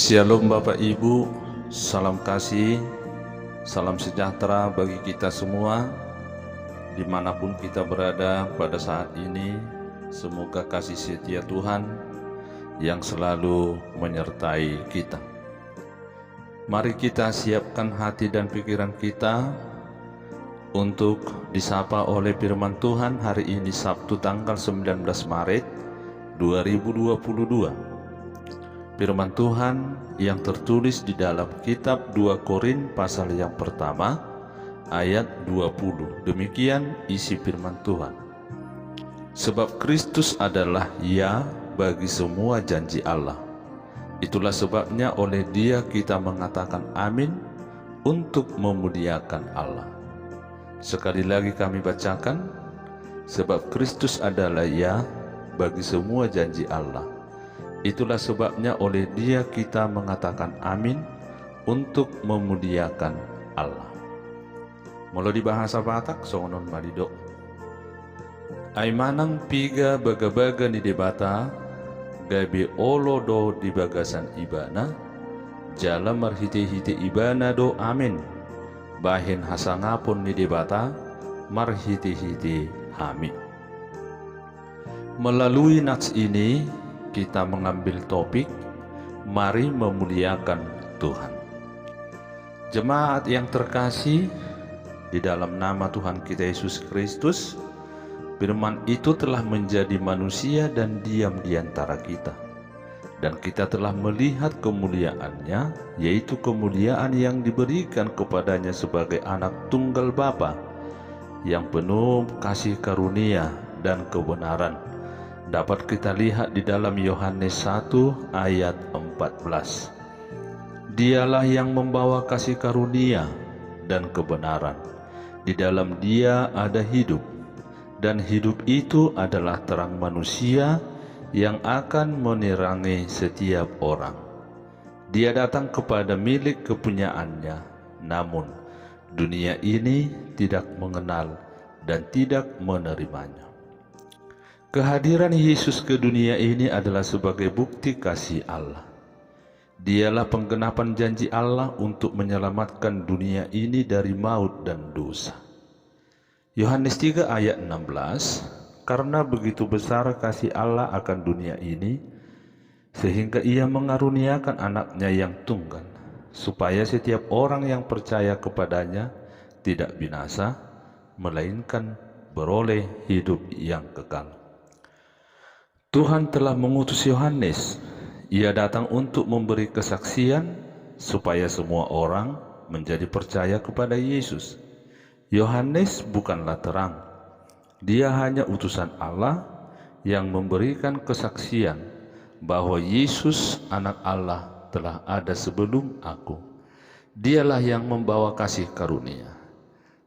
Shalom Bapak Ibu, salam kasih, salam sejahtera bagi kita semua, dimanapun kita berada pada saat ini. Semoga kasih setia Tuhan yang selalu menyertai kita. Mari kita siapkan hati dan pikiran kita untuk disapa oleh firman Tuhan hari ini, Sabtu tanggal 19 Maret 2022. Firman Tuhan yang tertulis di dalam kitab 2 Korin pasal yang pertama ayat 20. Demikian isi firman Tuhan. Sebab Kristus adalah ya bagi semua janji Allah. Itulah sebabnya oleh Dia kita mengatakan amin untuk memuliakan Allah. Sekali lagi kami bacakan, sebab Kristus adalah ya bagi semua janji Allah. Itulah sebabnya oleh Dia kita mengatakan amin untuk memuliakan Allah. Mula di bahasa Batak songonon malido. Ay manang piga baga-baga ni debata, gabi olo do di bagasan ibana, jala marhite-hite ibana do amin. Bahin hasangapon ni debata, marhite-hite hami. Melalui nats ini, kita mengambil topik, mari memuliakan Tuhan. Jemaat yang terkasih, di dalam nama Tuhan kita Yesus Kristus, firman itu telah menjadi manusia dan diam di antara kita. Dan kita telah melihat kemuliaannya, yaitu kemuliaan yang diberikan kepadanya sebagai anak tunggal Bapa, yang penuh kasih karunia dan kebenaran. Dapat kita lihat di dalam Yohanes 1 ayat 14. Dialah yang membawa kasih karunia dan kebenaran. Di dalam Dia ada hidup, dan hidup itu adalah terang manusia yang akan menerangi setiap orang. Dia datang kepada milik kepunyaannya, namun dunia ini tidak mengenal dan tidak menerimanya. Kehadiran Yesus ke dunia ini adalah sebagai bukti kasih Allah. Dialah penggenapan janji Allah untuk menyelamatkan dunia ini dari maut dan dosa. Yohanes 3 ayat 16, karena begitu besar kasih Allah akan dunia ini, sehingga Ia mengaruniakan anaknya yang tunggal, supaya setiap orang yang percaya kepadanya tidak binasa, melainkan beroleh hidup yang kekal. Tuhan telah mengutus Yohanes. Ia datang untuk memberi kesaksian supaya semua orang menjadi percaya kepada Yesus. Yohanes bukanlah terang. Dia hanya utusan Allah yang memberikan kesaksian bahwa Yesus anak Allah telah ada sebelum aku. Dialah yang membawa kasih karunia.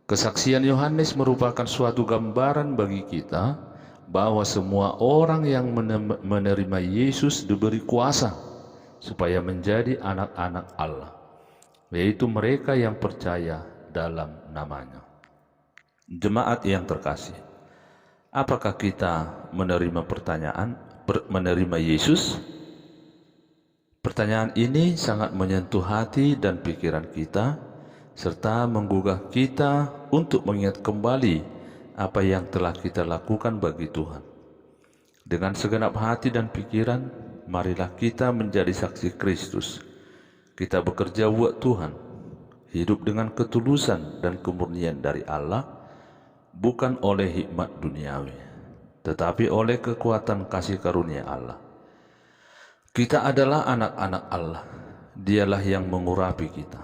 Kesaksian Yohanes merupakan suatu gambaran bagi kita bahwa semua orang yang menerima Yesus diberi kuasa supaya menjadi anak-anak Allah, yaitu mereka yang percaya dalam namanya. Jemaat yang terkasih, apakah kita menerima Yesus? Pertanyaan ini sangat menyentuh hati dan pikiran kita, serta menggugah kita untuk mengingat kembali apa yang telah kita lakukan bagi Tuhan. Dengan segenap hati dan pikiran, marilah kita menjadi saksi Kristus. Kita bekerja buat Tuhan, hidup dengan ketulusan dan kemurnian dari Allah, bukan oleh hikmat duniawi, tetapi oleh kekuatan kasih karunia Allah. Kita adalah anak-anak Allah. Dialah yang mengurapi kita.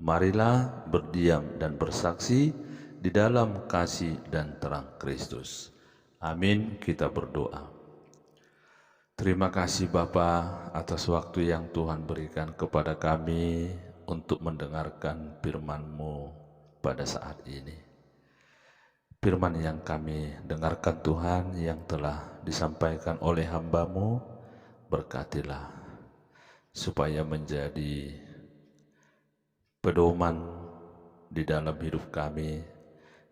Marilah berdiam dan bersaksi di dalam kasih dan terang Kristus. Amin. Kita berdoa. Terima kasih Bapa atas waktu yang Tuhan berikan kepada kami untuk mendengarkan firman-Mu pada saat ini. Firman yang kami dengarkan Tuhan, yang telah disampaikan oleh hamba-Mu, berkatilah supaya menjadi pedoman di dalam hidup kami,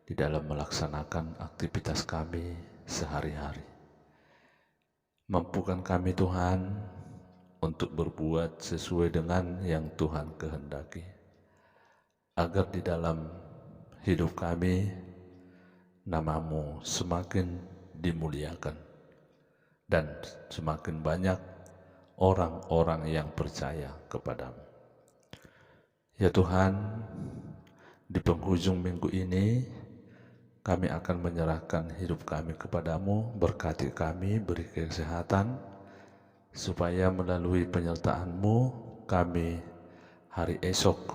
di dalam melaksanakan aktivitas kami sehari-hari. Mampukan kami Tuhan untuk berbuat sesuai dengan yang Tuhan kehendaki, agar di dalam hidup kami nama-Mu semakin dimuliakan dan semakin banyak orang-orang yang percaya kepada-Mu. Ya Tuhan, di penghujung minggu ini kami akan menyerahkan hidup kami kepada-Mu. Berkati kami, beri kesehatan, supaya melalui penyertaan-Mu kami hari esok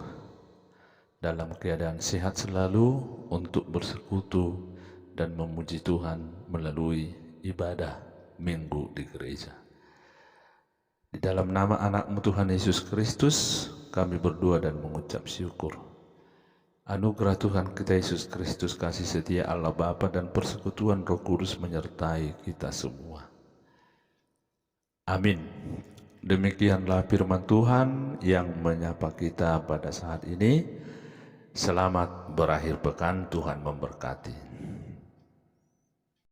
dalam keadaan sehat selalu untuk bersekutu dan memuji Tuhan melalui ibadah minggu di gereja. Di dalam nama anak-Mu Tuhan Yesus Kristus kami berdoa dan mengucap syukur. Anugerah Tuhan kita Yesus Kristus, kasih setia Allah Bapa dan persekutuan Roh Kudus menyertai kita semua. Amin. Demikianlah firman Tuhan yang menyapa kita pada saat ini. Selamat berakhir pekan, Tuhan memberkati.